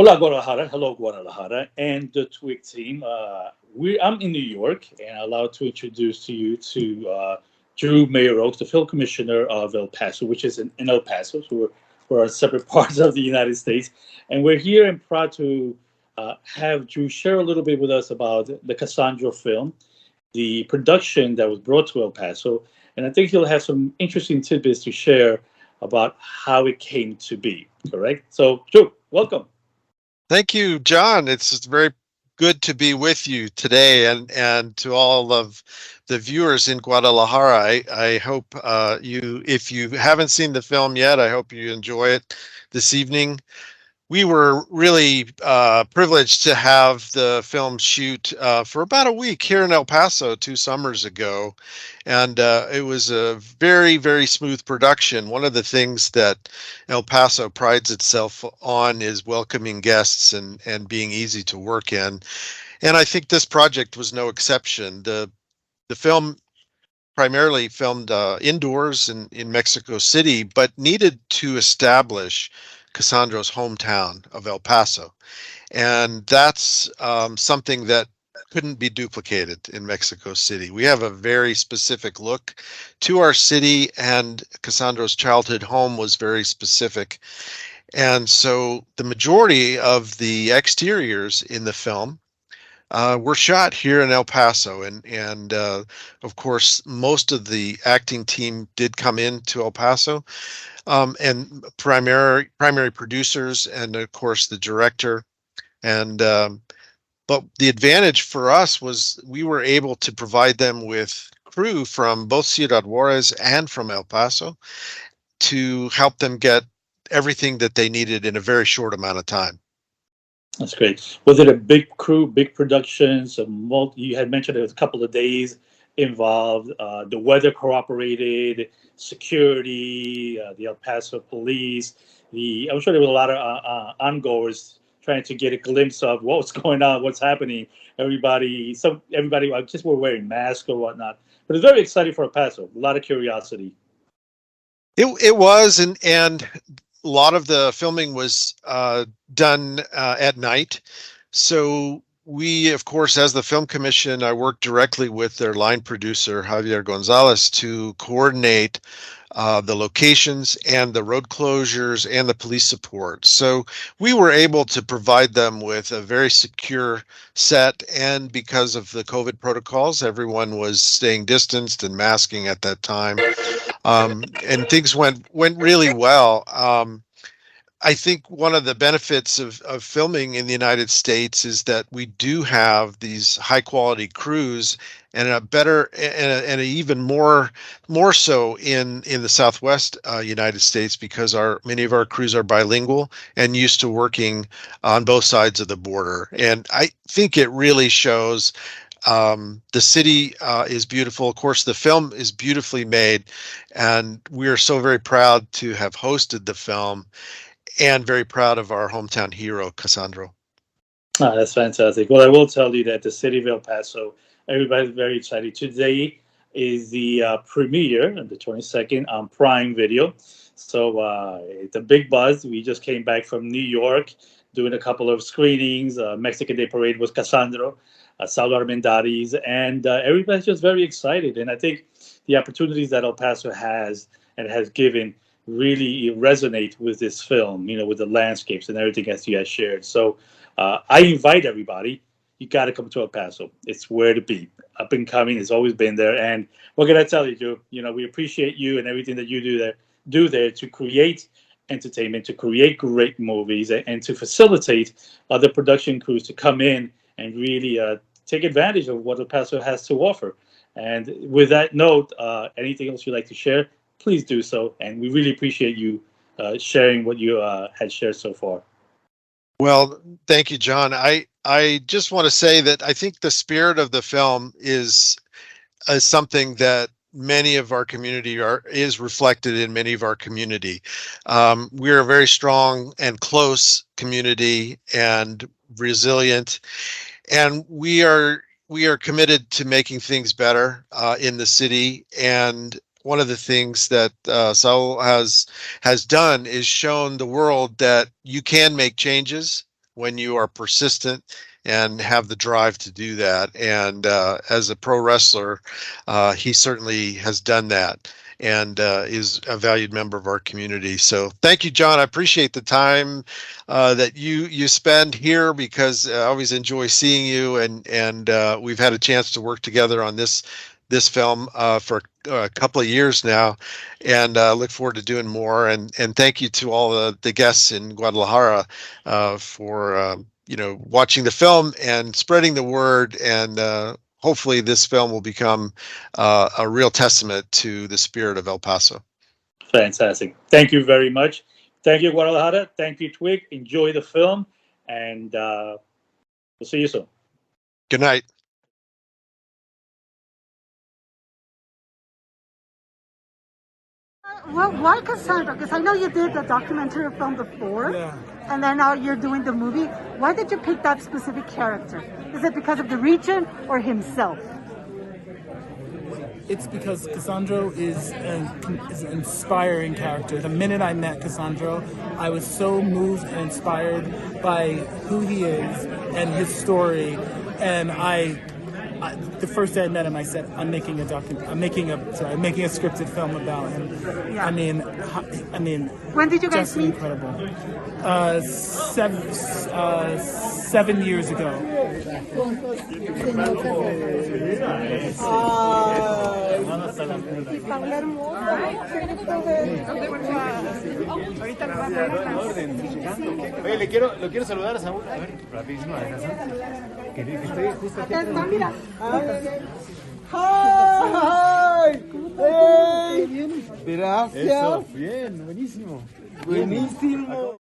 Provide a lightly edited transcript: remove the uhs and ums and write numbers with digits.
Hola Guadalajara, hello Guadalajara, and the Twig team. I'm in New York, and I'm allowed to introduce to you to Drew Mayor Oaks, the film commissioner of El Paso, which is in El Paso. So we're separate parts of the United States, and we're here and proud to have Drew share a little bit with us about the Cassandro film, the production that was brought to El Paso, and I think he'll have some interesting tidbits to share about how it came to be. Correct? So, Drew, welcome. Thank you, John. It's very good to be with you today, and to all of the viewers in Guadalajara. I hope if you haven't seen the film yet, I hope you enjoy it this evening. We were really privileged to have the film shoot for about a week here in El Paso 2 summers ago, and it was a very, very smooth production. One of the things that El Paso prides itself on is welcoming guests and being easy to work in, and I think this project was no exception. The film primarily filmed indoors in Mexico City, but needed to establish Cassandro's hometown of El Paso. And that's something that couldn't be duplicated in Mexico City. We have a very specific look to our city, and Cassandro's childhood home was very specific. And so the majority of the exteriors in the film were shot here in El Paso, and of course, most of the acting team did come into El Paso, and primary producers, and of course the director. And but the advantage for us was we were able to provide them with crew from both Ciudad Juarez and from El Paso to help them get everything that they needed in a very short amount of time. That's great. Was it a big crew, big productions? You had mentioned there was a couple of days involved. The weather cooperated, security, the El Paso police. I'm sure there was a lot of ongoers trying to get a glimpse of what's going on, what's happening. Everybody, I just were wearing masks or whatnot. But it's very exciting for El Paso. A lot of curiosity. It was, and a lot of the filming was done at night. So we, of course, as the film commission, I worked directly with their line producer, Javier Gonzalez, to coordinate the locations and the road closures and the police support. So we were able to provide them with a very secure set, and because of the COVID protocols, everyone was staying distanced and masking at that time. And things went really well. I think one of the benefits of filming in the United States is that we do have these high quality crews, and a better and a even more so in the Southwest United States, because many of our crews are bilingual and used to working on both sides of the border. And I think it really shows. The city is beautiful. Of course, the film is beautifully made, and we are so very proud to have hosted the film, and very proud of our hometown hero, Cassandro. That's fantastic. Well, I will tell you that the city of El Paso, everybody's very excited. Today is the premiere, on the 22nd, on Prime Video. So it's a big buzz. We just came back from New York doing a couple of screenings. Mexican Day Parade was Cassandro, Saúl Armendáriz, and everybody's just very excited. And I think the opportunities that El Paso has and has given really resonate with this film, with the landscapes and everything as you guys shared. So I invite everybody, you got to come to El Paso. It's where to be. Up and coming, it's always been there. And what can I tell you, Joe? We appreciate you and everything that you do there to create entertainment, to create great movies, and to facilitate other production crews to come in and really take advantage of what El Paso has to offer. And with that note, anything else you'd like to share, please do so. And we really appreciate you sharing what you had shared so far. Well, thank you, John. I just want to say that I think the spirit of the film is something that many of our community is reflected in many of our community. We're a very strong and close community and resilient, and we are committed to making things better in the city. And one of the things that Saúl has done is shown the world that you can make changes when you are persistent and have the drive to do that. And as a pro wrestler, he certainly has done that and is a valued member of our community. So thank you, John. I appreciate the time that you spend here, because I always enjoy seeing you, and we've had a chance to work together on this film for a couple of years now, and look forward to doing more. And thank you to all the guests in Guadalajara for watching the film and spreading the word, and hopefully this film will become a real testament to the spirit of El Paso. Fantastic. Thank you very much. Thank you, Guadalajara. Thank you, Twig. Enjoy the film, and we'll see you soon. Good night. Well, why Cassandra? Because I know you did the documentary film before, and then now you're doing the movie. Why did you pick that specific character? Is it because of the region or himself? It's because Cassandro is an inspiring character. The minute I met Cassandro, I was so moved and inspired by who he is and his story. And the first day I met him, I said, I'm making a scripted film about him. Yeah. I mean, When did you guys just meet? incredible. 7 years ago. Oye, lo quiero saludar a Saúl. A ver, rapidísimo, que estoy justo aquí. Gracias. Eso, bien, buenísimo. Buenísimo.